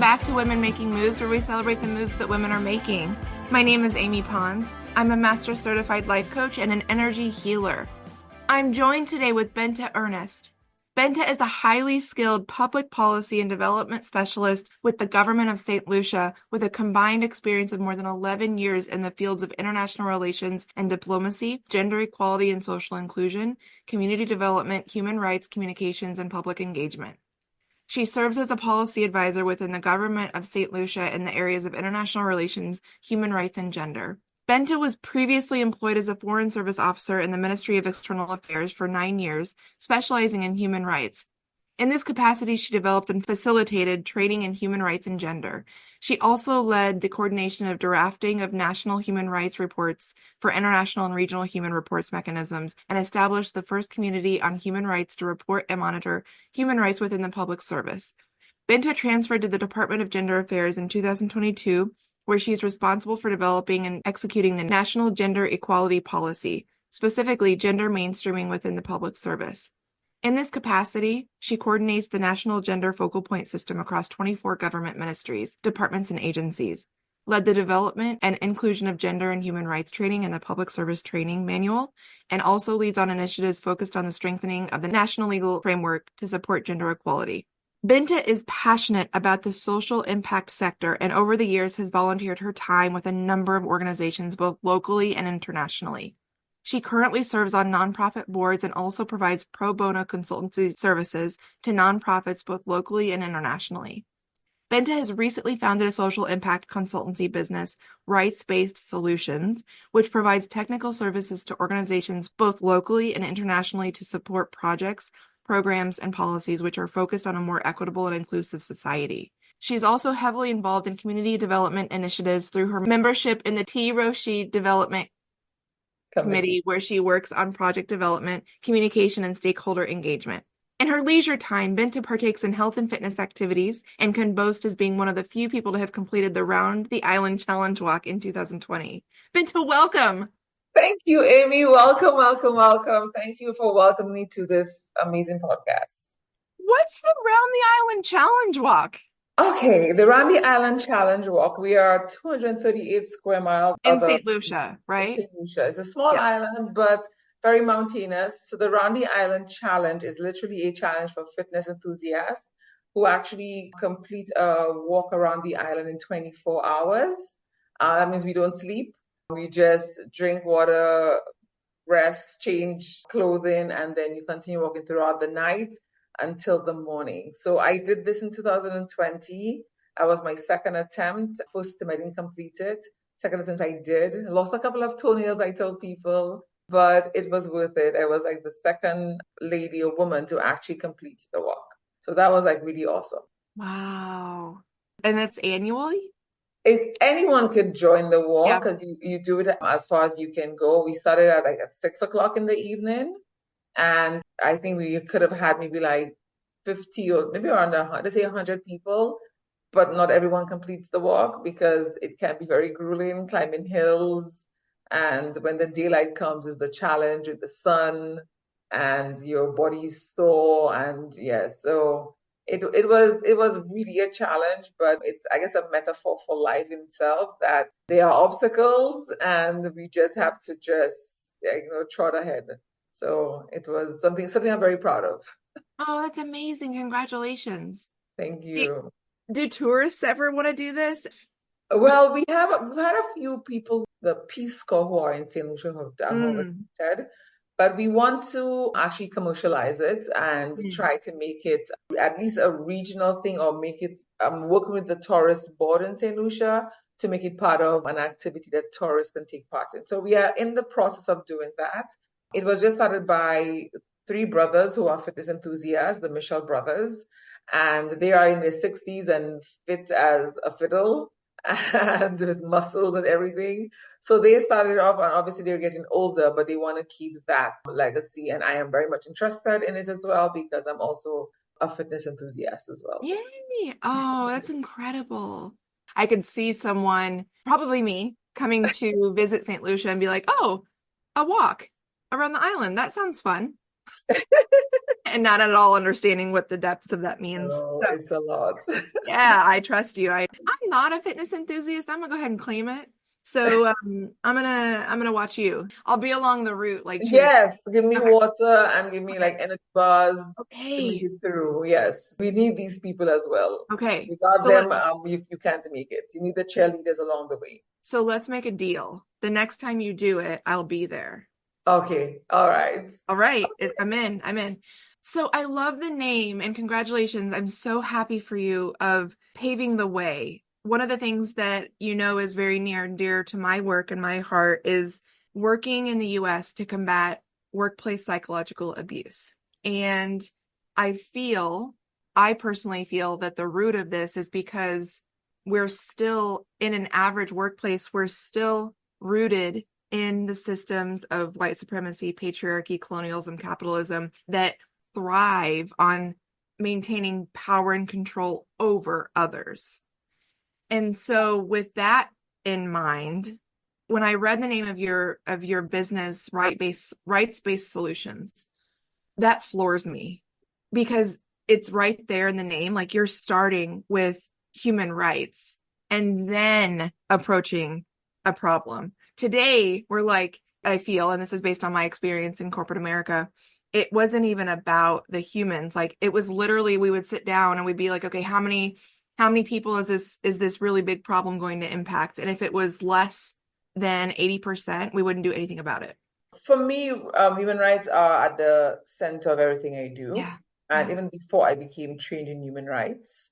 back to Women Making Moves, where we celebrate the moves that women are making. My name is Amy Pons. I'm a Master Certified Life Coach and an energy healer. I'm joined today with Bynta Ernest. Bynta is a highly skilled public policy and development specialist with the government of Saint Lucia, with a combined experience of more than 11 years in the fields of international relations and diplomacy, gender equality and social inclusion, community development, human rights, communications, and public engagement. She serves as a policy advisor within the government of Saint Lucia in the areas of international relations, human rights, and gender. Bynta was previously employed as a Foreign Service officer in the Ministry of External Affairs for 9 years, specializing in human rights. In this capacity, she developed and facilitated training in human rights and gender. She also led the coordination of drafting of national human rights reports for international and regional human reports mechanisms and established the first community on human rights to report and monitor human rights within the public service. Bynta transferred to the Department of Gender Affairs in 2022, where she is responsible for developing and executing the National Gender Equality Policy, specifically gender mainstreaming within the public service. In this capacity, she coordinates the National Gender Focal Point System across 24 government ministries, departments, and agencies, led the development and inclusion of gender and human rights training in the Public Service Training Manual, and also leads on initiatives focused on the strengthening of the national legal framework to support gender equality. Bynta is passionate about the social impact sector and over the years has volunteered her time with a number of organizations both locally and internationally. She currently serves on nonprofit boards and also provides pro bono consultancy services to nonprofits both locally and internationally. Bynta has recently founded a social impact consultancy business, Rights-Based Solutions, which provides technical services to organizations both locally and internationally to support projects, programs, and policies which are focused on a more equitable and inclusive society. She's also heavily involved in community development initiatives through her membership in the T. Roche Development Committee, where she works on project development, communication, and stakeholder engagement. In her leisure time, Bynta partakes in health and fitness activities and can boast as being one of the few people to have completed the Round the Island Challenge Walk in 2020. Bynta, welcome! Thank you, Amy. Welcome, welcome, welcome. Thank you for welcoming me to this amazing podcast. What's the Round the Island Challenge Walk? Okay, the Round the Island Challenge Walk. We are 238 square miles in Saint Lucia, right? Saint Lucia. It's a small island, but very mountainous. So the Round the Island Challenge is literally a challenge for fitness enthusiasts who actually complete a walk around the island in 24 hours. That means we don't sleep. We just drink water, rest, change clothing, and then you continue walking throughout the night until the morning. So I did this in 2020. That was my second attempt. First attempt I didn't complete it. Second attempt I did. Lost a couple of toenails, I told people, but it was worth it. I was like the second lady or woman to actually complete the walk. So that was like really awesome. Wow. And that's annually? If anyone could join the walk, because you do it as far as you can go. We started at 6 o'clock in the evening, and I think we could have had maybe like 50 or maybe around 100 people, but not everyone completes the walk because it can be very grueling, climbing hills, and when the daylight comes is the challenge with the sun, and your body's sore, and so. It was really a challenge, but it's, I guess, a metaphor for life in itself, that there are obstacles and we just have to trot ahead. So it was something I'm very proud of. Oh, that's amazing. Congratulations. Thank you. Do tourists ever want to do this? Well, we've had a few people, the Peace Corps who are in St. Lucia, who have said, but we want to actually commercialize it and try to make it at least a regional thing, or make it working with the tourist board in St. Lucia to make it part of an activity that tourists can take part in. So we are in the process of doing that. It was just started by 3 brothers who are fitness enthusiasts, the Michelle brothers, and they are in their 60s and fit as a fiddle and with muscles and everything. So they started off, and obviously they're getting older, but they want to keep that legacy. And I am very much interested in it as well, because I'm also a fitness enthusiast as well. Yay! Oh, that's incredible. I could see someone, probably me, coming to visit St. Lucia and be like, oh, a walk around the island. That sounds fun. and not at all understanding what the depths of that means. No, So it's a lot. yeah, I trust you. I'm not a fitness enthusiast. I'm gonna go ahead and claim it. So I'm gonna watch you. I'll be along the route, like cheering. Yes, give me Okay. water and give me Okay. like energy bars to make Okay. it through. Yes, we need these people as well. Okay. Without them, you can't make it. You need the cheerleaders along the way. So let's make a deal. The next time you do it, I'll be there. Okay, all right. All right. I'm in. I'm in. So I love the name and congratulations. I'm so happy for you of paving the way. One of the things that you know is very near and dear to my work and my heart is working in the US to combat workplace psychological abuse. And I feel, I personally feel that the root of this is because we're still in an average workplace, we're still rooted in the systems of white supremacy, patriarchy, colonialism, capitalism that thrive on maintaining power and control over others. And so with that in mind, when I read the name of your business, rights-based solutions, that floors me because it's right there in the name. Like you're starting with human rights and then approaching a problem. Today, we're like, I feel, and this is based on my experience in corporate America, it wasn't even about the humans. Like it was literally, we would sit down and we'd be like, okay, how many people is this really big problem going to impact? And if it was less than 80%, we wouldn't do anything about it. For me, human rights are at the center of everything I do. Yeah. And Yeah. even before I became trained in human rights,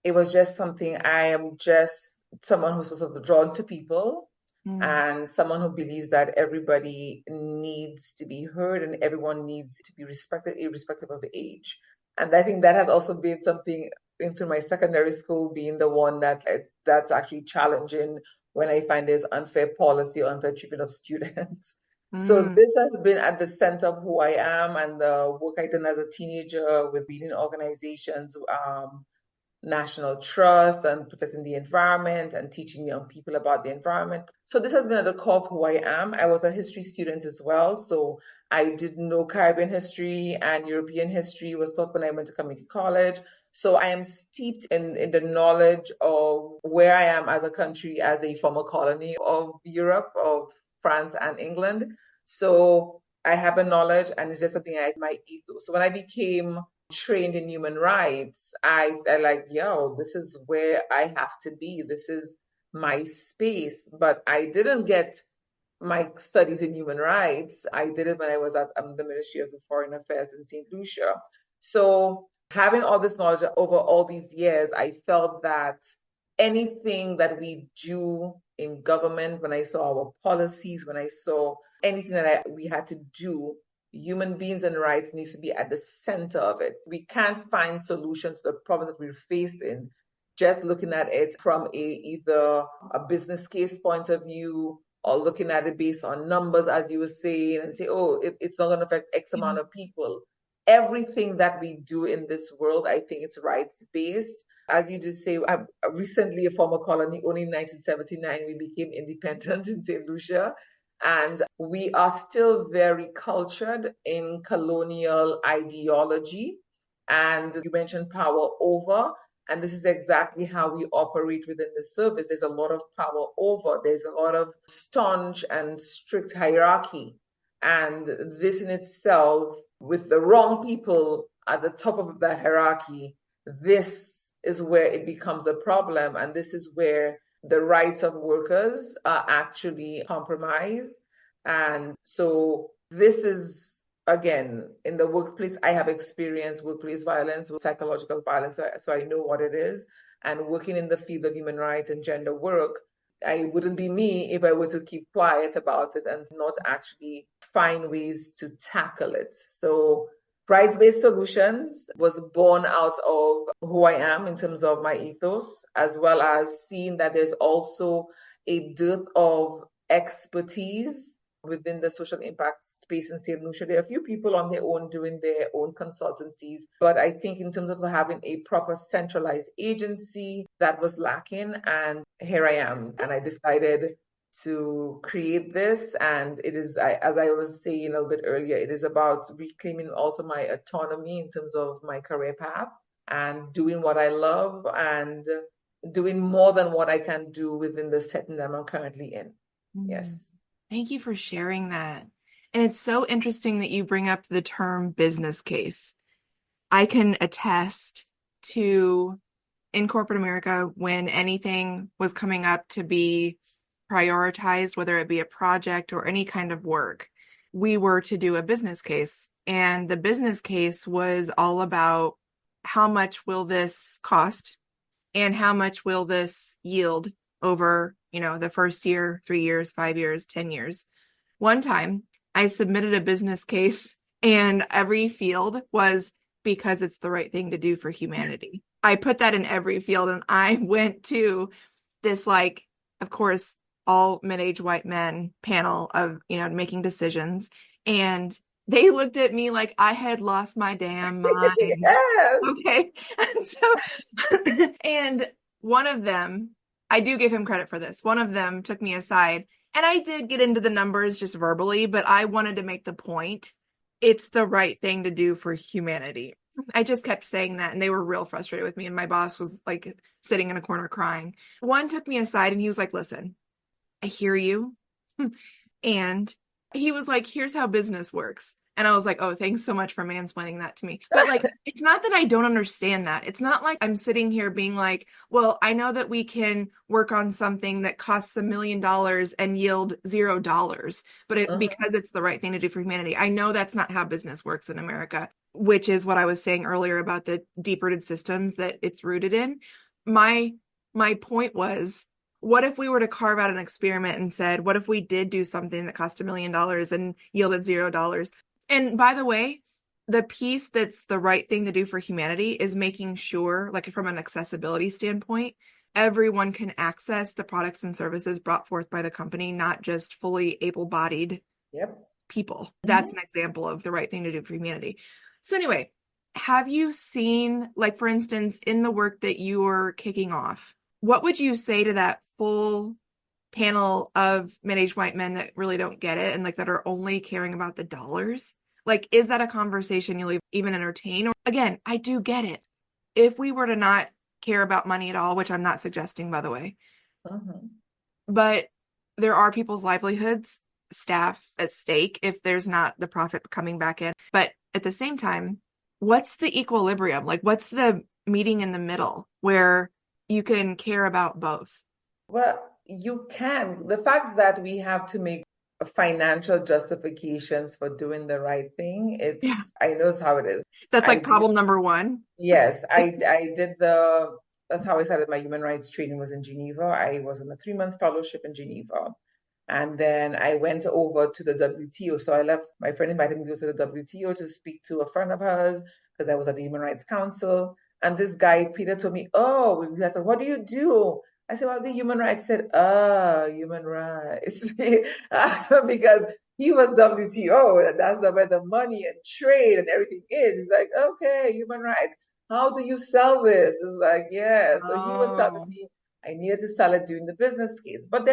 it was just something I am just someone who's sort of drawn to people Mm. and someone who believes that everybody needs to be heard and everyone needs to be respected, irrespective of age. And I think that has also been something in through my secondary school, being the one that's actually challenging when I find there's unfair policy or unfair treatment of students. So Mm. this has been at the center of who I am and the work I did as a teenager with leading organizations, national trust and protecting the environment and teaching young people about the environment. So this has been at the core of who I am. I was a history student as well, so I did know Caribbean history and European history was taught when I went to community college. So I am steeped in the knowledge of where I am as a country, as a former colony of Europe, of France and England. So I have a knowledge and it's just something I might eat. So when I became trained in human rights, I like, yo, this is where I have to be. This is my space. But I didn't get my studies in human rights. I did it when I was at the Ministry of the Foreign Affairs in Saint Lucia. So having all this knowledge over all these years, I felt that anything that we do in government, when I saw our policies, when I saw anything that we had to do, human beings and rights needs to be at the center of it. We can't find solutions to the problems that we're facing just looking at it from either a business case point of view or looking at it based on numbers, as you were saying, and say, oh, it's not going to affect X amount of people. Everything that we do in this world, I think it's rights based. As you just say, I'm recently a former colony, only in 1979 we became independent in St. Lucia. And we are still very cultured in colonial ideology. And you mentioned power over. And this is exactly how we operate within the service. There's a lot of power over, there's a lot of staunch and strict hierarchy. And this in itself, with the wrong people at the top of the hierarchy, this is where it becomes a problem. And this is where the rights of workers are actually compromised. And so this is, again, in the workplace, I have experienced workplace violence, psychological violence, so I know what it is. And working in the field of human rights and gender work, I wouldn't be me if I were to keep quiet about it and not actually find ways to tackle it. So rights-based solutions was born out of who I am in terms of my ethos, as well as seeing that there's also a dearth of expertise within the social impact space in St. Lucia. There are a few people on their own doing their own consultancies, but I think in terms of having a proper centralized agency, that was lacking. And here I am. And I decided to create this. And it is, as I was saying a little bit earlier, it is about reclaiming also my autonomy in terms of my career path and doing what I love and doing more than what I can do within the setting that I'm currently in. Yes. Thank you for sharing that. And it's so interesting that you bring up the term business case. I can attest to in corporate America when anything was coming up to be prioritized, whether it be a project or any kind of work, we were to do a business case. And the business case was all about how much will this cost and how much will this yield over, the first year, 3 years, 5 years, 10 years. One time I submitted a business case and every field was because it's the right thing to do for humanity. I put that in every field and I went to this, of course, all mid-aged white men panel of, making decisions. And they looked at me like I had lost my damn mind. Yes. Okay. And one of them, I do give him credit for this. One of them took me aside and I did get into the numbers just verbally, but I wanted to make the point. It's the right thing to do for humanity. I just kept saying that and they were real frustrated with me. And my boss was sitting in a corner crying. One took me aside and he was like, listen, I hear you. And he was like, here's how business works. And I was like, oh, thanks so much for mansplaining that to me. But it's not that I don't understand that. It's not like I'm sitting here being like, well, I know that we can work on something that costs $1 million and yield $0, but because it's the right thing to do for humanity. I know that's not how business works in America, which is what I was saying earlier about the deep-rooted systems that it's rooted in. My point was, what if we were to carve out an experiment and said, what if we did do something that cost $1 million and yielded $0? And by the way, the piece that's the right thing to do for humanity is making sure, from an accessibility standpoint, everyone can access the products and services brought forth by the company, not just fully able-bodied people. That's an example of the right thing to do for humanity. So anyway, have you seen, for instance, in the work that you are kicking off, what would you say to that full panel of mid-aged white men that really don't get it and that are only caring about the dollars? Is that a conversation you'll even entertain? Or again, I do get it. If we were to not care about money at all, which I'm not suggesting, by the way, but there are people's livelihoods, staff at stake if there's not the profit coming back in. But at the same time, what's the equilibrium? What's the meeting in the middle where you can care about both? Well, you can. The fact that we have to make financial justifications for doing the right thing, I know it's how it is. That's problem number one. Yes, I did that's how I started my human rights training, was in Geneva. I was on a 3-month fellowship in Geneva. And then I went over to the WTO. So I left, my friend invited me to go to the WTO to speak to a friend of hers because I was at the Human Rights Council. And this guy, Peter, told me, oh, I said, what do you do? I said, well, I do human rights. He said, human rights. Because he was WTO, and that's where the money and trade and everything is. He's like, okay, human rights. How do you sell this? It's like, yeah. So he was telling me I needed to sell it during the business case. But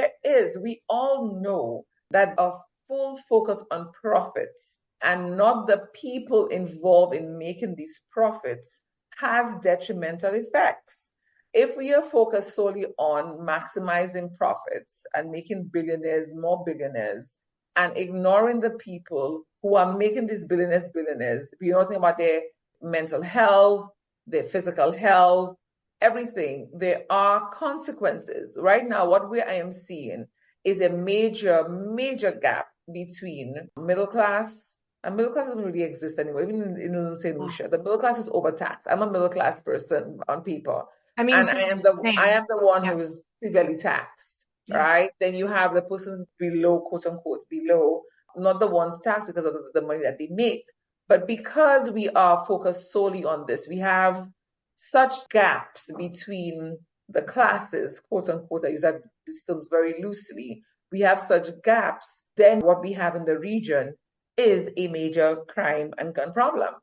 we all know that a full focus on profits and not the people involved in making these profits has detrimental effects. If we are focused solely on maximizing profits and making billionaires more billionaires and ignoring the people who are making these billionaires, we don't think about their mental health, their physical health, everything, there are consequences. Right now, what I am seeing is a major, major gap between middle class, and middle class doesn't really exist anymore. Even in Saint Lucia, the middle class is overtaxed. I'm a middle class person on paper. And I am the one who is severely taxed, right? Then you have the persons below, quote unquote, below, not the ones taxed because of the money that they make. But because we are focused solely on this, we have such gaps between the classes, quote unquote, I use that terms very loosely. We have such gaps, then what we have in the region is a major crime and gun problem.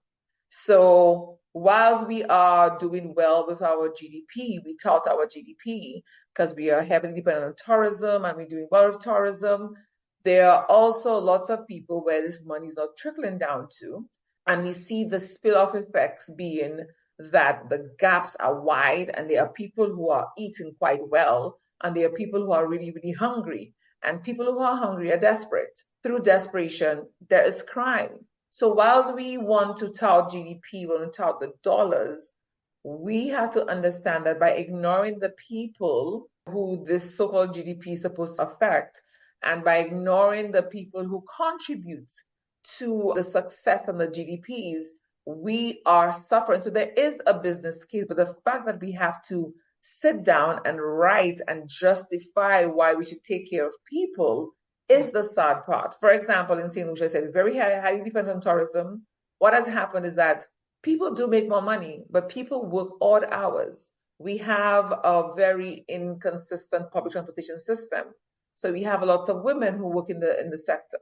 So whilst we are doing well with our GDP, we tout our GDP because we are heavily dependent on tourism and we're doing well with tourism. There are also lots of people where this money is not trickling down to. And we see the spill-off effects being that the gaps are wide and there are people who are eating quite well and there are people who are really, really hungry. And people who are hungry are desperate. Through desperation, there is crime. So whilst we want to tout GDP, we want to tout the dollars, we have to understand that by ignoring the people who this so-called GDP is supposed to affect, and by ignoring the people who contribute to the success and the GDPs, we are suffering. So there is a business case, but the fact that we have to sit down and write and justify why we should take care of people is the sad part. For example, in Saint Lucia, I said, very highly dependent on tourism. What has happened is that people do make more money, but people work odd hours. We have a very inconsistent public transportation system. So we have lots of women who work in the sector.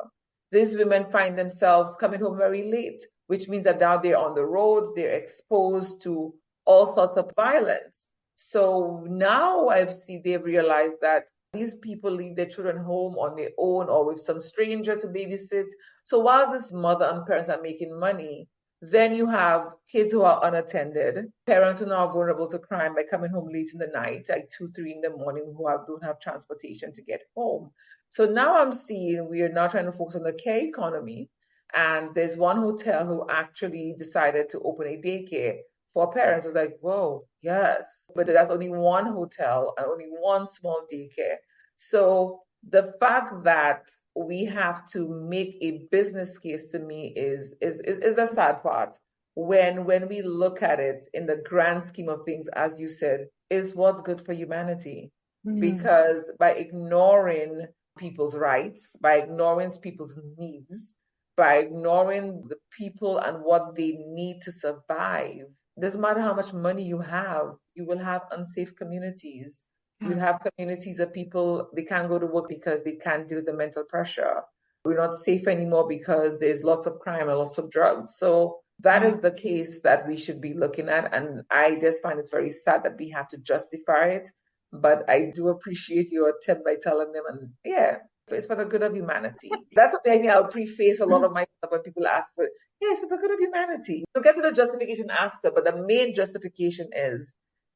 These women find themselves coming home very late, which means that now they're on the roads, they're exposed to all sorts of violence. So now they've realized that these people leave their children home on their own or with some stranger to babysit. So while this mother and parents are making money, then you have kids who are unattended, parents who are now vulnerable to crime by coming home late in the night, like 2, 3 in the morning, who don't have transportation to get home. So now I'm seeing we are now trying to focus on the care economy. And there's one hotel who actually decided to open a daycare for parents. It's like, whoa, yes. But that's only one hotel and only one small daycare. So the fact that we have to make a business case, to me, is the sad part. When we look at it in the grand scheme of things, as you said, is what's good for humanity. Because by ignoring people's rights, by ignoring people's needs, by ignoring the people and what they need to survive, doesn't matter how much money you have, you will have unsafe communities. You'll have communities of people, they can't go to work because they can't deal with the mental pressure. We're not safe anymore because there's lots of crime and lots of drugs. So that is the case that we should be looking at. And I just find it's very sad that we have to justify it. But I do appreciate your attempt by telling them, and yeah, it's for the good of humanity. That's something I think I'll preface a lot of my stuff when people ask for, yeah, it's for the good of humanity. We'll get to the justification after, but the main justification is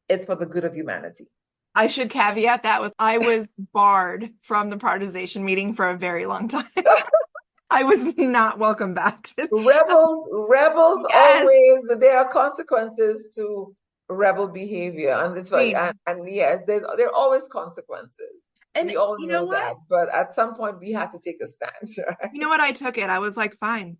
it's for the good of humanity. I should caveat that with I was barred from the prioritization meeting for a very long time. I was not welcome back. Rebels Yes. always, there are consequences to rebel behavior. And this way, and yes, there are always consequences. And we all you know what? that. But at some point we have to take a stand, right? You know what? I took it. I was like, fine.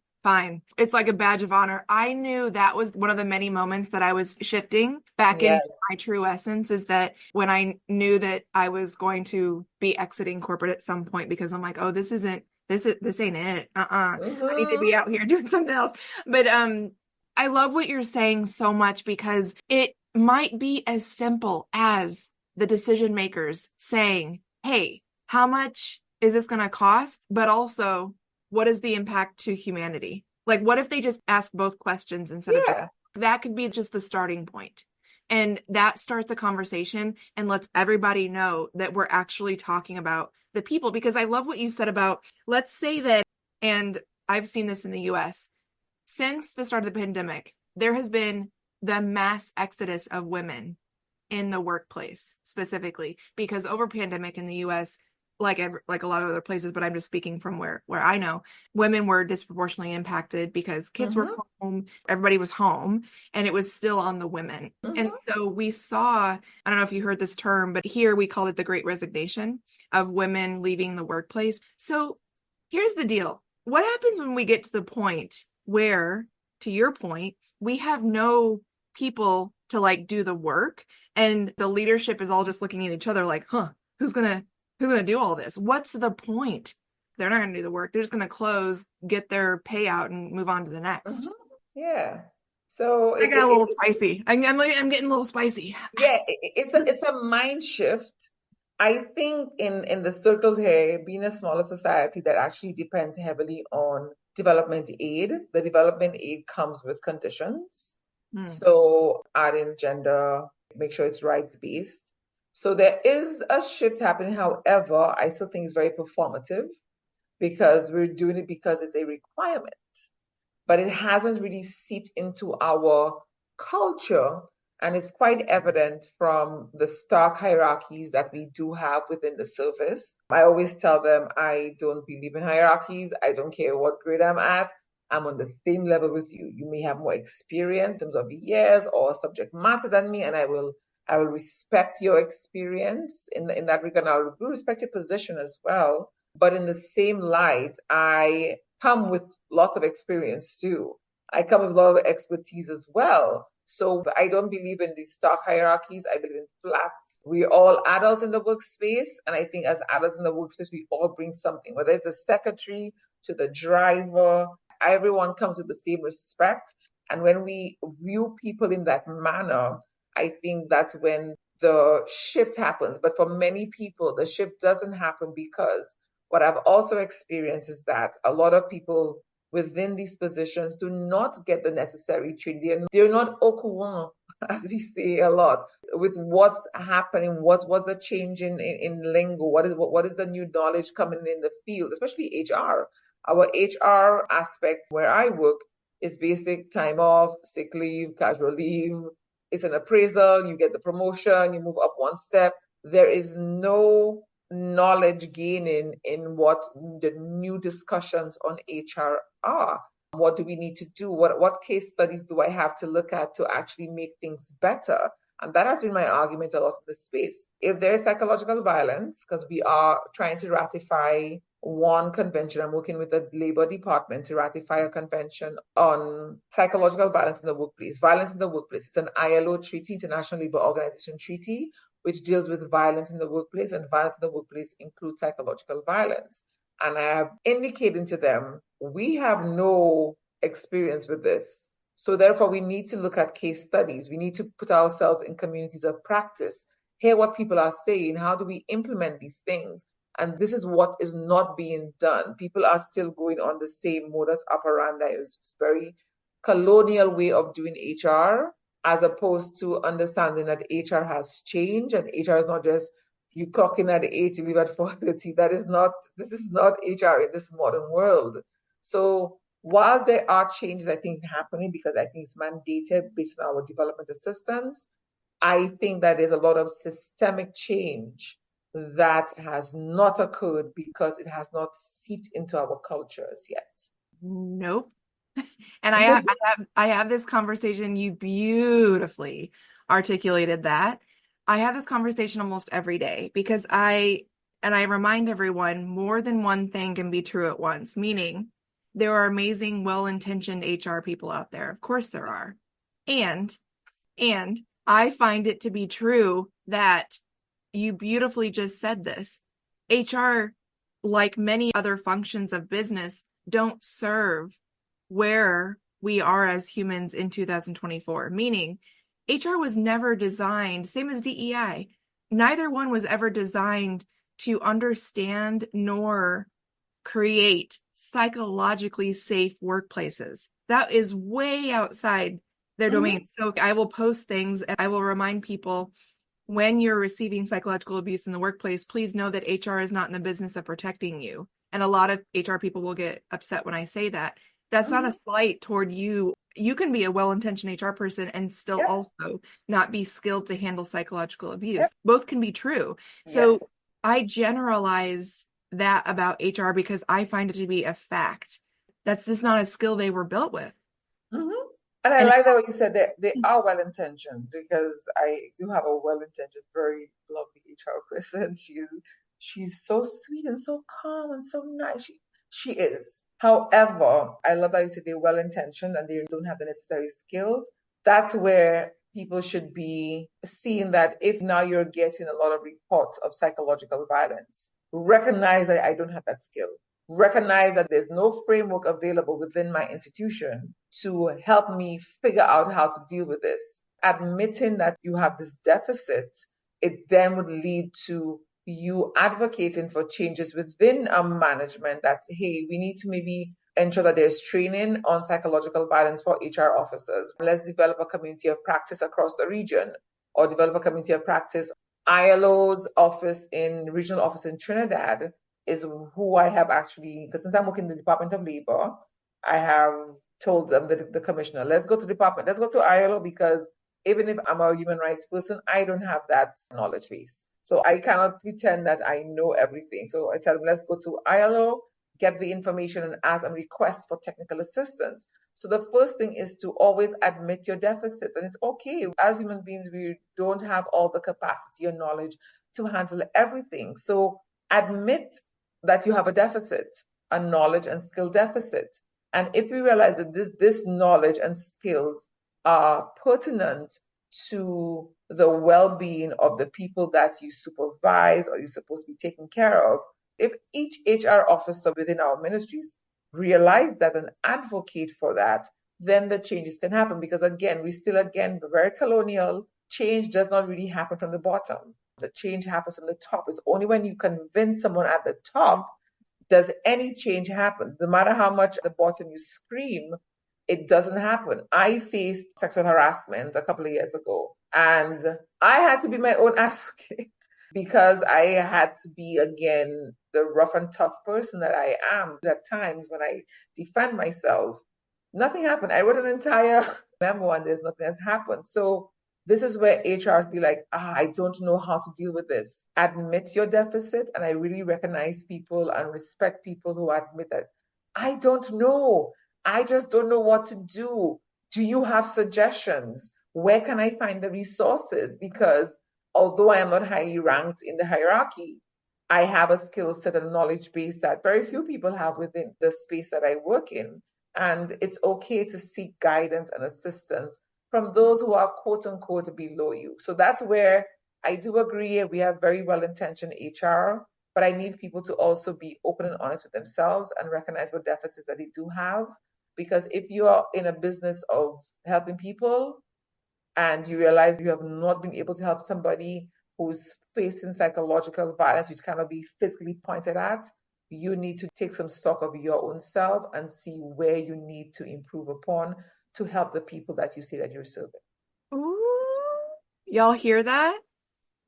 It's like a badge of honor. I knew that was one of the many moments that I was shifting back Yes. into my true essence, is that when I knew that I was going to be exiting corporate at some point, because I'm like, oh, this ain't it. I need to be out here doing something else. But I love what you're saying so much, because it might be as simple as the decision makers saying, hey, how much is this going to cost? But also, what is the impact to humanity? Like, what if they just ask both questions instead of that could be just the starting point. And that starts a conversation and lets everybody know that we're actually talking about the people. Because I love what you said about, let's say that, and I've seen this in the US, since the start of the pandemic, there has been the mass exodus of women in the workplace specifically, because over pandemic in the US, like a lot of other places, but I'm just speaking from where I know, women were disproportionately impacted because kids were home, everybody was home, and it was still on the women. And so we saw, I don't know if you heard this term, but here we called it the Great Resignation of women leaving the workplace. So here's the deal. What happens when we get to the point where, to your point, we have no people to like do the work, and the leadership is all just looking at each other like, who's gonna do all this? What's the point? They're not going to do the work. They're just going to close, get their payout, and move on to the next. Yeah. So I got a little spicy. I'm getting a little spicy. Yeah, it's a mind shift. I think in the circles here, being a smaller society that actually depends heavily on development aid. The development aid comes with conditions. Mm. So add in gender, make sure it's rights-based. So there is a shift happening. However, I still think it's very performative because we're doing it because it's a requirement, but it hasn't really seeped into our culture. And it's quite evident from the stark hierarchies that we do have within the service. I always tell them I don't believe in hierarchies. I don't care what grade I'm at. I'm on the same level with you. You may have more experience in terms of years or subject matter than me, and I will respect your experience in that regard. I will respect your position as well. But in the same light, I come with lots of experience too. I come with a lot of expertise as well. So I don't believe in these stark hierarchies. I believe in flat. We're all adults in the workspace. And I think as adults in the workspace, we all bring something, whether it's a secretary to the driver, everyone comes with the same respect. And when we view people in that manner, I think that's when the shift happens. But for many people, the shift doesn't happen because what I've also experienced is that a lot of people within these positions do not get the necessary training. They're not au courant, as we say a lot, with what's happening, what's the change in lingo, what is the new knowledge coming in the field, especially HR. Our HR aspect where I work is basic time off, sick leave, casual leave. It's an appraisal, you get the promotion, you move up one step. There is no knowledge gaining in what the new discussions on HR are. What do we need to do? What case studies do I have to look at to actually make things better? And that has been my argument a lot in this space. If there is psychological violence, because we are trying to ratify one convention, I'm working with the Labor Department to ratify a convention on psychological violence in the workplace. Violence in the workplace. It's an ILO treaty, International Labour Organization treaty, which deals with violence in the workplace, and violence in the workplace includes psychological violence. And I have indicated to them, we have no experience with this. So therefore, we need to look at case studies. We need to put ourselves in communities of practice, hear what people are saying, how do we implement these things? And this is what is not being done. People are still going on the same modus operandi. It's very colonial way of doing HR, as opposed to understanding that HR has changed and HR is not just you clock in at 8, you leave at 4:30. This is not HR in this modern world. So while there are changes, I think, happening because I think it's mandated based on our development assistance, I think that there's a lot of systemic change that has not occurred because it has not seeped into our cultures yet. Nope. And I have this conversation. You beautifully articulated that. I have this conversation almost every day because I remind everyone more than one thing can be true at once, meaning there are amazing, well-intentioned HR people out there. Of course there are. And I find it to be true that you beautifully just said this. HR, like many other functions of business, don't serve where we are as humans in 2024, meaning HR was never designed, same as DEI, neither one was ever designed to understand nor create psychologically safe workplaces. That is way outside their domain. So I will post things and I will remind people, when you're receiving psychological abuse in the workplace, please know that HR is not in the business of protecting you. And a lot of HR people will get upset when I say that. That's not a slight toward you. You can be a well-intentioned HR person and still also not be skilled to handle psychological abuse. Both can be true. So I generalize that about HR because I find it to be a fact. That's just not a skill they were built with. And I like that what you said, that they are well-intentioned, because I do have a well-intentioned, very lovely HR person. She's so sweet and so calm and so nice. She is. However, I love that you said they're well-intentioned and they don't have the necessary skills. That's where people should be seeing that if now you're getting a lot of reports of psychological violence, recognize that I don't have that skill. Recognize that there's no framework available within my institution to help me figure out how to deal with this. Admitting that you have this deficit, it then would lead to you advocating for changes within management that, hey, we need to maybe ensure that there's training on psychological violence for HR officers. Let's develop a community of practice across the region, or develop a community of practice. ILO's regional office in Trinidad is who I have actually, because since I'm working in the Department of Labor, I have told them, the commissioner, let's go to ILO, because even if I'm a human rights person, I don't have that knowledge base. So I cannot pretend that I know everything. So I said, let's go to ILO, get the information, and ask and request for technical assistance. So the first thing is to always admit your deficits. And it's okay. As human beings, we don't have all the capacity or knowledge to handle everything. So admit that you have a deficit, a knowledge and skill deficit. And if we realize that this knowledge and skills are pertinent to the well-being of the people that you supervise or you're supposed to be taking care of, if each HR officer within our ministries realize that and advocate for that, then the changes can happen. Because again, very colonial. Change does not really happen from the bottom. The change happens from the top. It's only when you convince someone at the top does any change happen. No matter how much at the bottom you scream, it doesn't happen. I faced sexual harassment a couple of years ago, and I had to be my own advocate because I had to be, again, the rough and tough person that I am. At times when I defend myself, nothing happened. I wrote an entire memo and there's nothing that happened. So this is where HR be like, I don't know how to deal with this. Admit your deficit. And I really recognize people and respect people who admit that I don't know. I just don't know what to do. Do you have suggestions? Where can I find the resources? Because although I am not highly ranked in the hierarchy, I have a skill set and knowledge base that very few people have within the space that I work in. And it's okay to seek guidance and assistance from those who are quote unquote below you. So that's where I do agree. We have very well-intentioned HR, but I need people to also be open and honest with themselves and recognize what deficits that they do have. Because if you are in a business of helping people and you realize you have not been able to help somebody who's facing psychological violence, which cannot be physically pointed at, you need to take some stock of your own self and see where you need to improve upon to help the people that you say that you're serving. Ooh, y'all hear that?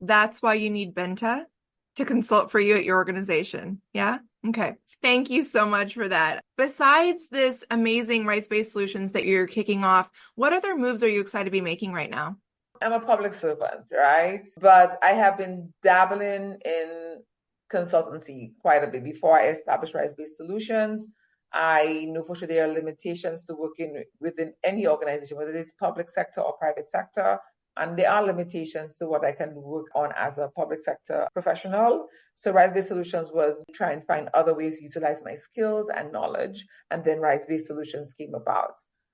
That's why you need Bynta to consult for you at your organization. Yeah? Okay. Thank you so much for that. Besides this amazing rights-based solutions that you're kicking off, what other moves are you excited to be making right now? I'm a public servant, right? But I have been dabbling in consultancy quite a bit. Before I established rights-based solutions, I know for sure there are limitations to working within any organization, whether it's public sector or private sector. And there are limitations to what I can work on as a public sector professional. So rights-based solutions was try and find other ways to utilize my skills and knowledge. And then rights-based solutions came about.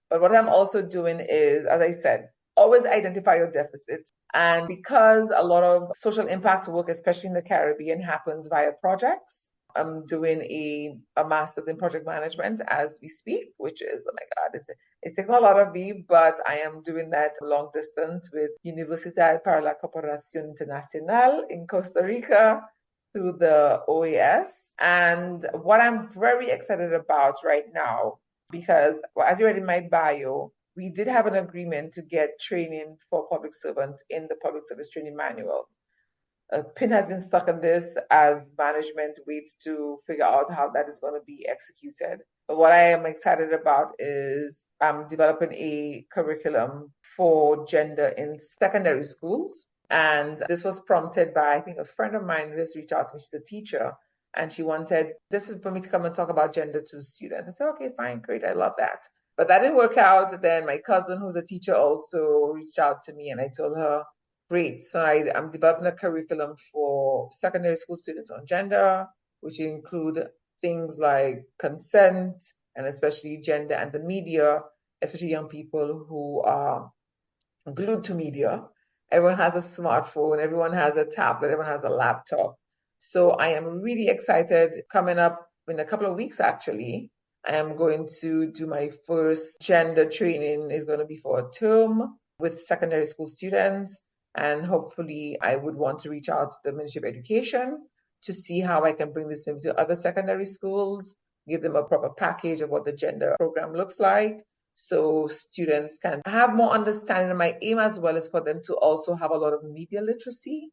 But what I'm also doing is, as I said, always identify your deficits. And because a lot of social impact work, especially in the Caribbean, happens via projects, I'm doing a master's in project management as we speak, which is, oh my God, it's taking a lot of me, but I am doing that long distance with Universidad para la Cooperación Internacional in Costa Rica through the OAS. And what I'm very excited about right now, because as you read in my bio, we did have an agreement to get training for public servants in the public service training manual. A pin has been stuck on this as management waits to figure out how that is going to be executed. But what I am excited about is I'm developing a curriculum for gender in secondary schools. And this was prompted by, I think, a friend of mine who just reached out to me. She's a teacher. And she wanted this for me to come and talk about gender to the students. I said, okay, fine, great, I love that. But that didn't work out. Then my cousin, who's a teacher, also reached out to me and I told her, great. So I'm developing a curriculum for secondary school students on gender, which include things like consent and especially gender and the media, especially young people who are glued to media. Everyone has a smartphone, everyone has a tablet, everyone has a laptop. So I am really excited. Coming up in a couple of weeks, actually, I am going to do my first gender training. It's going to be for a term with secondary school students. And hopefully I would want to reach out to the Ministry of Education to see how I can bring this maybe to other secondary schools, give them a proper package of what the gender program looks like so students can have more understanding. And my aim as well is for them to also have a lot of media literacy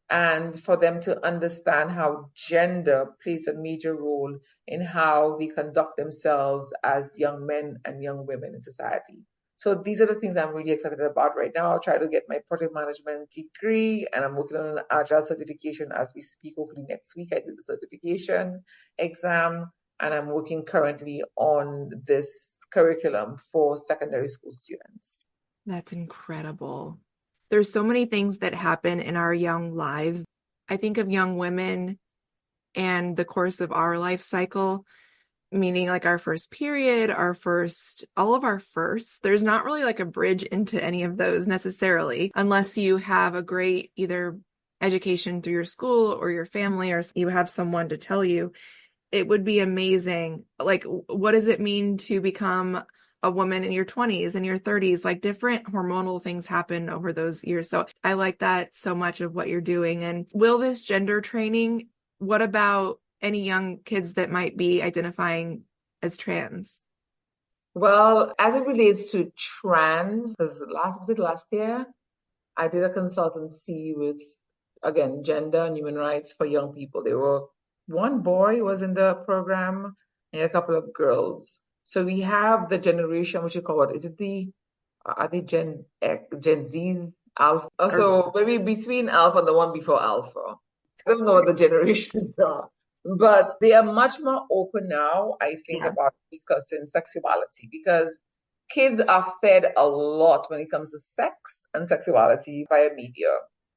and for them to understand how gender plays a major role in how they conduct themselves as young men and young women in society. So these are the things I'm really excited about right now. I'll try to get my project management degree, and I'm working on an agile certification as we speak. Hopefully next week I do the certification exam, and I'm working currently on this curriculum for secondary school students. That's incredible. There's so many things that happen in our young lives. I think of young women and the course of our life cycle, meaning like our first period, all of our firsts. There's not really like a bridge into any of those necessarily, unless you have a great either education through your school or your family, or you have someone to tell you. It would be amazing. Like, what does it mean to become a woman in your 20s and your 30s? Like, different hormonal things happen over those years. So I like that so much of what you're doing. And will this gender training, what about any young kids that might be identifying as trans? Well, as it relates to trans, because was it last year? I did a consultancy with, again, gender and human rights for young people. There were one boy was in the program and a couple of girls. So we have the generation, what you call it? Is it are they Gen X, Gen Z, Alpha? So maybe between Alpha and the one before Alpha. I don't know what the generations are, but they are much more open now, I think, Yeah. about discussing sexuality because kids are fed a lot when it comes to sex and sexuality via media.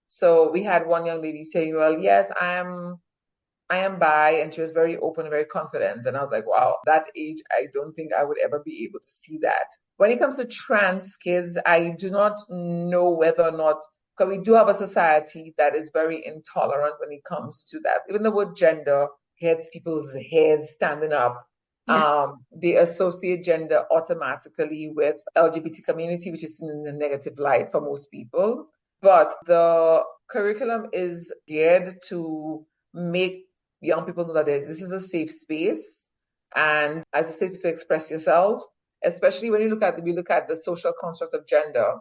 So we had one young lady saying, well, yes, I am bi, and she was very open and very confident. And I was like, wow, that age, I don't think I would ever be able to see that. When it comes to trans kids, I do not know whether or not, because we do have a society that is very intolerant when it comes to that. Even the word gender gets people's heads standing up. Yeah. They associate gender automatically with LGBT community, which is in a negative light for most people. But the curriculum is geared to make young people know that this is a safe space and as a safe space to express yourself, especially when we look at the social construct of gender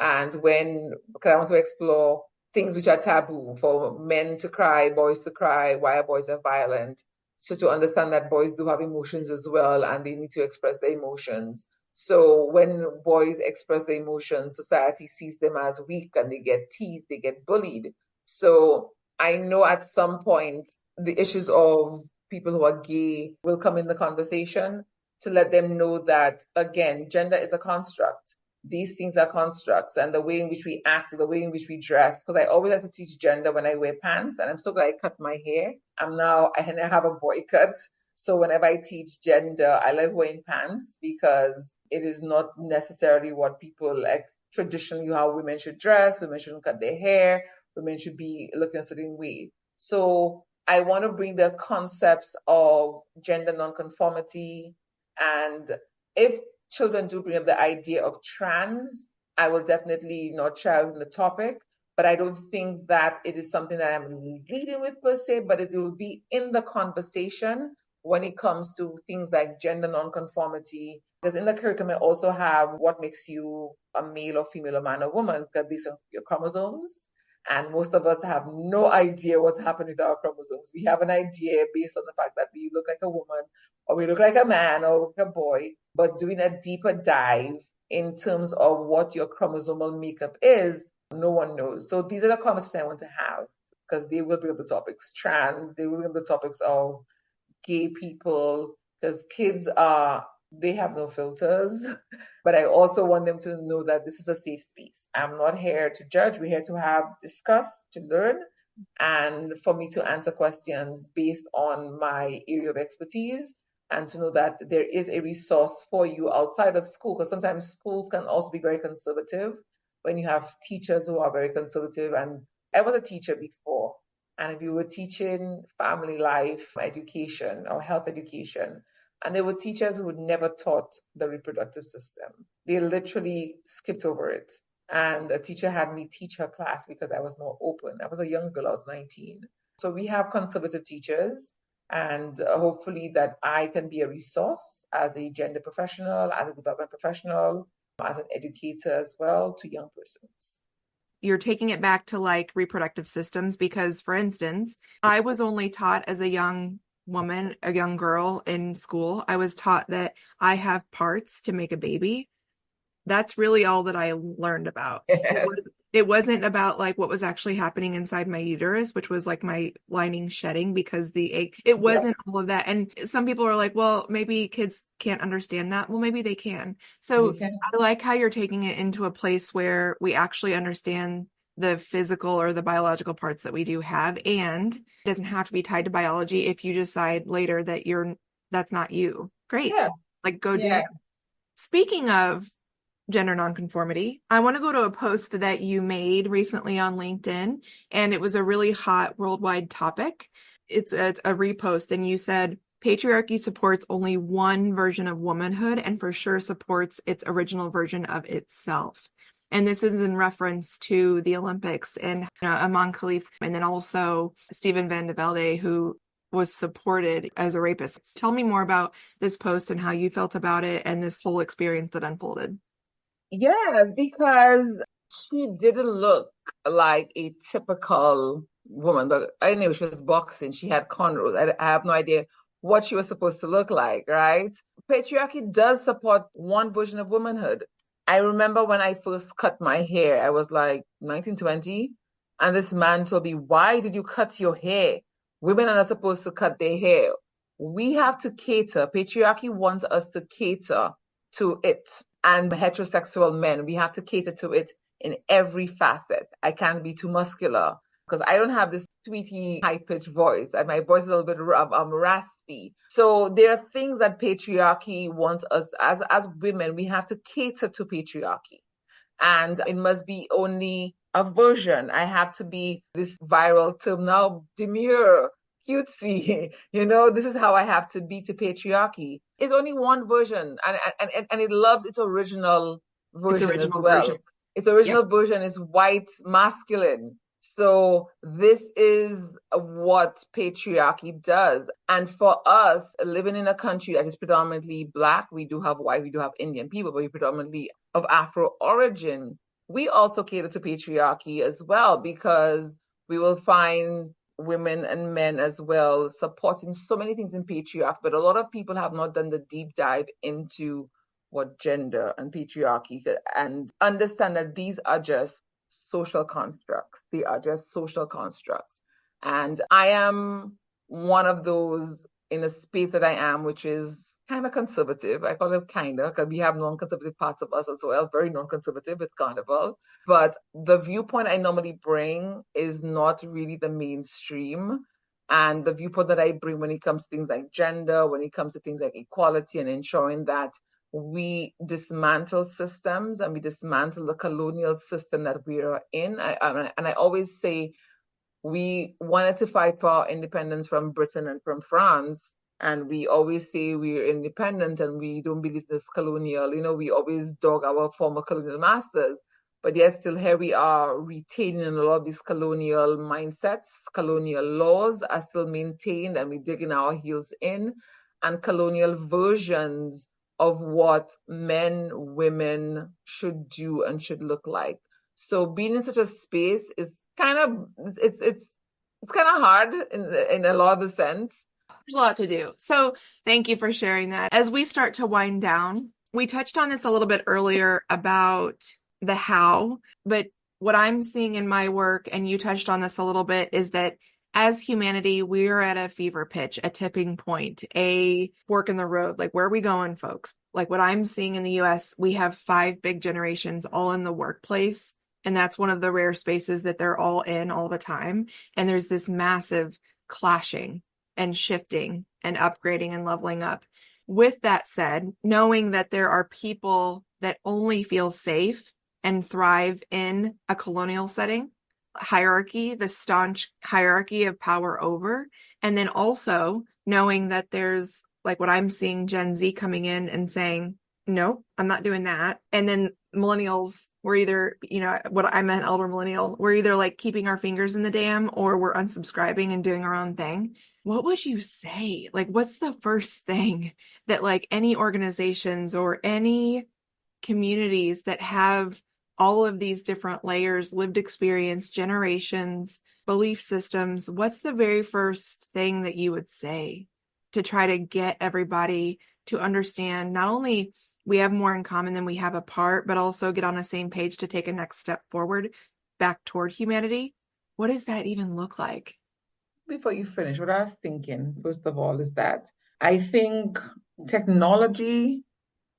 and because I want to explore things which are taboo for men to cry, boys to cry, why boys are violent. So to understand that boys do have emotions as well and they need to express their emotions. So when boys express their emotions, society sees them as weak and they get teased, they get bullied. So I know at some point the issues of people who are gay will come in the conversation to let them know that, again, gender is a construct. These things are constructs, and the way in which we act, the way in which we dress. Because I always have to teach gender when I wear pants, and I'm so glad I cut my hair. I have a boy cut. So whenever I teach gender, I like wearing pants because it is not necessarily what people like traditionally how women should dress. Women shouldn't cut their hair. Women should be looking a certain way. So I want to bring the concepts of gender nonconformity. And if children do bring up the idea of trans, I will definitely not shy away from the topic. But I don't think that it is something that I'm leading with per se, but it will be in the conversation when it comes to things like gender nonconformity. Because in the curriculum, I also have what makes you a male or female, a man or woman, based on your chromosomes. And most of us have no idea what's happening with our chromosomes. We have an idea based on the fact that we look like a woman or we look like a man or like a boy, but doing a deeper dive in terms of what your chromosomal makeup is, no one knows. So these are the conversations I want to have because they will bring up the topics trans, they will bring up the topics of gay people, because they have no filters. But I also want them to know that this is a safe space. I'm not here to judge. We're here to discuss, to learn, and for me to answer questions based on my area of expertise and to know that there is a resource for you outside of school, because sometimes schools can also be very conservative when you have teachers who are very conservative. And I was a teacher before, and if you were teaching family life education or health education, and there were teachers who would never taught the reproductive system. They literally skipped over it. And a teacher had me teach her class because I was more open. I was a young girl, I was 19. So we have conservative teachers, and hopefully that I can be a resource as a gender professional, as a development professional, as an educator as well to young persons. You're taking it back to like reproductive systems because, for instance, I was only taught as a young woman, a young girl in school, I was taught that I have parts to make a baby. That's really all that I learned about. Yes. It wasn't about like what was actually happening inside my uterus, which was like my lining shedding because the egg, it Yes, wasn't all of that. And some people are like, well, maybe kids can't understand that. Well, maybe they can. they So can. I like how you're taking it into a place where we actually understand the physical or the biological parts that we do have. And it doesn't have to be tied to biology if you decide later that that's not you. Great. Yeah, Like go do yeah. you. Speaking of gender nonconformity, I want to go to a post that you made recently on LinkedIn, and it was a really hot worldwide topic. It's a repost, and you said patriarchy supports only one version of womanhood and for sure supports its original version of itself. And this is in reference to the Olympics and Amon Khalif, and then also Stephen Van de Velde, who was supported as a rapist. Tell me more about this post and how you felt about it and this whole experience that unfolded. Yeah, because she didn't look like a typical woman, but I knew she was boxing. She had cornrows. I have no idea what she was supposed to look like, right? Patriarchy does support one version of womanhood. I remember when I first cut my hair, I was like 1920, and this man told me, "Why did you cut your hair? Women are not supposed to cut their hair. We have to cater. Patriarchy wants us to cater to it. And heterosexual men, we have to cater to it in every facet. I can't be too muscular because I don't have this sweetie high pitched voice, and my voice is a little bit raspy. So there are things that patriarchy wants us as women. We have to cater to patriarchy, and it must be only a version. I have to be this viral term now, demure, cutesy. This is how I have to be to patriarchy. It's only one version, and it loves its original Its version as original version. well. Its Yep. original version is white masculine. So this is what patriarchy does. And for us, living in a country that is predominantly Black, we do have white, we do have Indian people, but we predominantly of Afro origin, we also cater to patriarchy as well because we will find women and men as well supporting so many things in patriarchy, but a lot of people have not done the deep dive into what gender and patriarchy and understand that these are just social constructs. They are just social constructs. And I am one of those in the space that I am, which is kind of conservative. I call it kind of because we have non-conservative parts of us as well, very non-conservative with Carnival. But the viewpoint I normally bring is not really the mainstream. And the viewpoint that I bring when it comes to things like gender, when it comes to things like equality and ensuring that we dismantle systems and we dismantle the colonial system that we are in. And I always say we wanted to fight for our independence from Britain and from France. And we always say we're independent and we don't believe this colonial, we always dog our former colonial masters. But yet still here we are retaining a lot of these colonial mindsets, colonial laws are still maintained and we're digging our heels in, and colonial versions of what men, women should do and should look like. So being in such a space is kind of it's kind of hard in a lot of the sense. There's a lot to do. So thank you for sharing that. As we start to wind down, we touched on this a little bit earlier about the how, but what I'm seeing in my work, and you touched on this a little bit, is that as humanity, we're at a fever pitch, a tipping point, a fork in the road. Like, where are we going, folks? Like what I'm seeing in the US, we have 5 big generations all in the workplace. And that's one of the rare spaces that they're all in all the time. And there's this massive clashing and shifting and upgrading and leveling up. With that said, knowing that there are people that only feel safe and thrive in a colonial setting, hierarchy, the staunch hierarchy of power over, and then also knowing that there's like what I'm seeing Gen Z coming in and saying, nope, I'm not doing that. And then millennials, we're either, what I meant elder millennial, we're either like keeping our fingers in the dam or we're unsubscribing and doing our own thing. What would you say? Like, what's the first thing that like any organizations or any communities that have all of these different layers, lived experience, generations, belief systems, what's the very first thing that you would say to try to get everybody to understand not only we have more in common than we have apart, but also get on the same page to take a next step forward back toward humanity? What does that even look like? Before you finish, what I was thinking, first of all, is that I think technology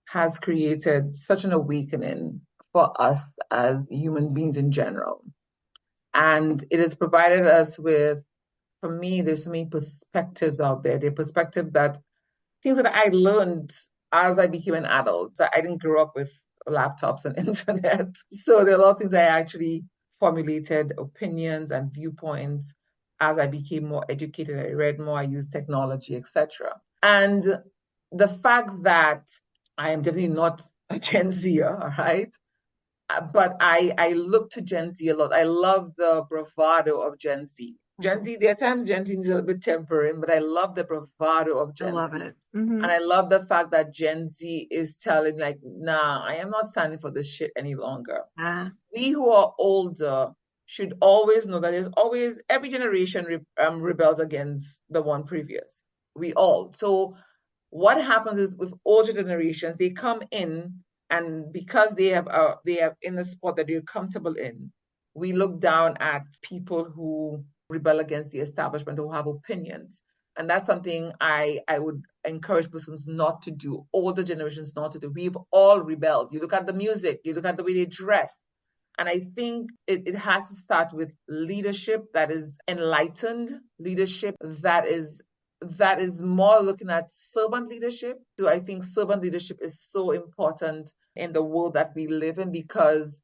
has created such an awakening for us as human beings in general. And it has provided us with, for me, there's so many perspectives out there. There are perspectives that things that I learned as I became an adult. So I didn't grow up with laptops and internet. So there are a lot of things I actually formulated opinions and viewpoints as I became more educated. I read more, I used technology, etc. And the fact that I am definitely not a Gen Zer, all right? But I look to Gen Z a lot. I love the bravado of Gen Z. Gen Z, there are times Gen Z is a little bit tempering, but I love the bravado of I Gen love Z. it. And I love the fact that Gen Z is telling like, nah, I am not standing for this shit any longer. Ah, We who are older should always know that there's always, every generation rebels against the one previous. We all. So what happens is with older generations, they come in, and because they have in the spot that they're comfortable in, we look down at people who rebel against the establishment, who have opinions. And that's something I would encourage persons not to do, older generations not to do. We've all rebelled. You look at the music, you look at the way they dress. And I think it has to start with leadership that is enlightened, leadership that is more looking at servant leadership. So I think servant leadership is so important in the world that we live in, because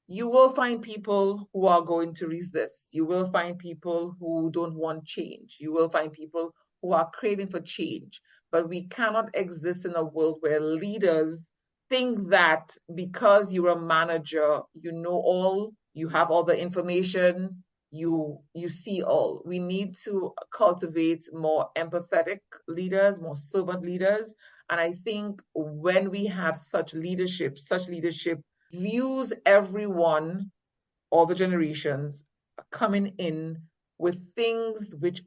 you will find people who are going to resist. You will find people who don't want change. You will find people who are craving for change. But we cannot exist in a world where leaders think that because you're a manager, you know all, you have all the information, you see all. We need to cultivate more empathetic leaders, more servant leaders. And I think when we have such leadership views everyone, all the generations coming in with things which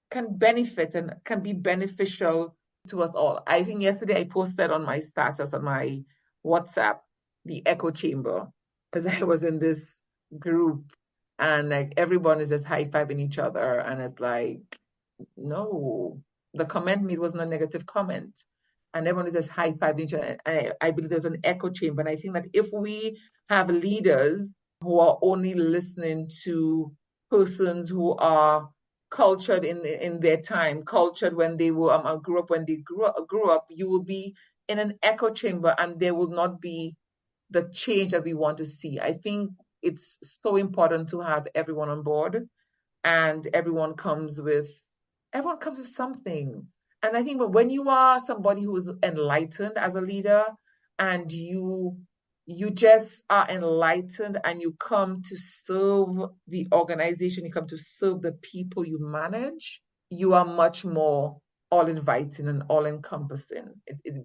can benefit and can be beneficial to us all. I think yesterday I posted on my status on my WhatsApp the echo chamber, because I was in this group and like everyone is just high-fiving each other, and it's like, no, the comment made wasn't a negative comment. And everyone is just high-fiving each other. I believe there's an echo chamber. And I think that if we have leaders who are only listening to persons who are cultured in their time, cultured when they were grew up when they grew up, you will be in an echo chamber, and there will not be the change that we want to see. I think it's so important to have everyone on board, and everyone comes with something. And I think when you are somebody who is enlightened as a leader, and you just are enlightened and you come to serve the organization, you come to serve the people you manage, you are much more all inviting and all encompassing.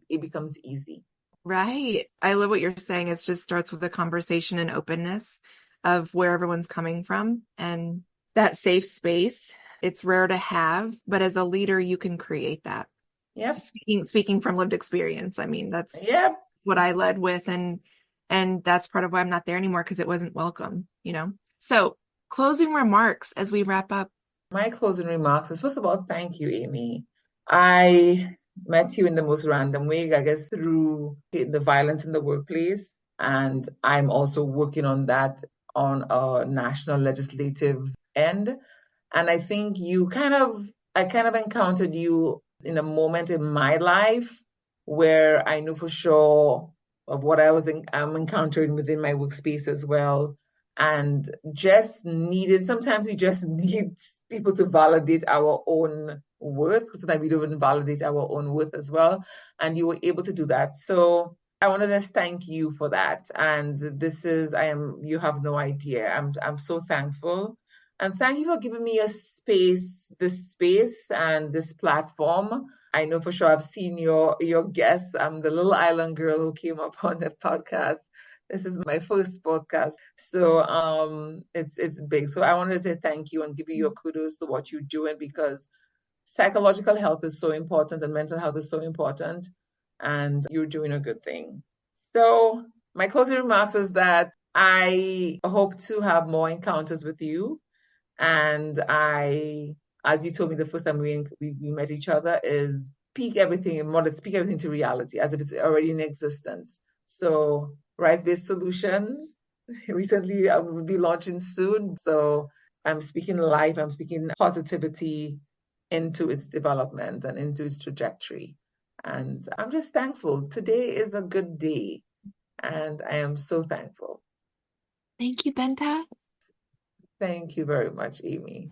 It becomes easy. right. I love what you're saying. It just starts with a conversation and openness of where everyone's coming from and that safe space. It's rare to have, but as a leader, you can create that. Yep. Speaking from lived experience, I mean, that's Yep. what I led with, and that's part of why I'm not there anymore because it wasn't welcome. So, closing remarks as we wrap up. My closing remarks is, first of all, thank you, Amy. I met you in the most random way, I guess, through the violence in the workplace. And I'm also working on that on a national legislative end. And I think I kind of encountered you in a moment in my life where I knew for sure of what I'm encountering within my workspace as well. And sometimes we just need people to validate our own worth, because sometimes we don't even validate our own worth as well. And you were able to do that. So I want to just thank you for that. And you have no idea. I'm so thankful. And thank you for giving me this space and this platform. I know for sure I've seen your guests. I'm the little island girl who came up on the podcast. This is my first podcast. So it's big. So I wanted to say thank you and give you your kudos to what you're doing, because psychological health is so important and mental health is so important, and you're doing a good thing. So my closing remarks is that I hope to have more encounters with you. And as you told me the first time we met each other, is speak everything to reality as it is already in existence. So rights-based solutions, recently I will be launching soon. So I'm speaking life, I'm speaking positivity into its development and into its trajectory. And I'm just thankful. Today is a good day, and I am so thankful. Thank you, Bynta. Thank you very much, Amy.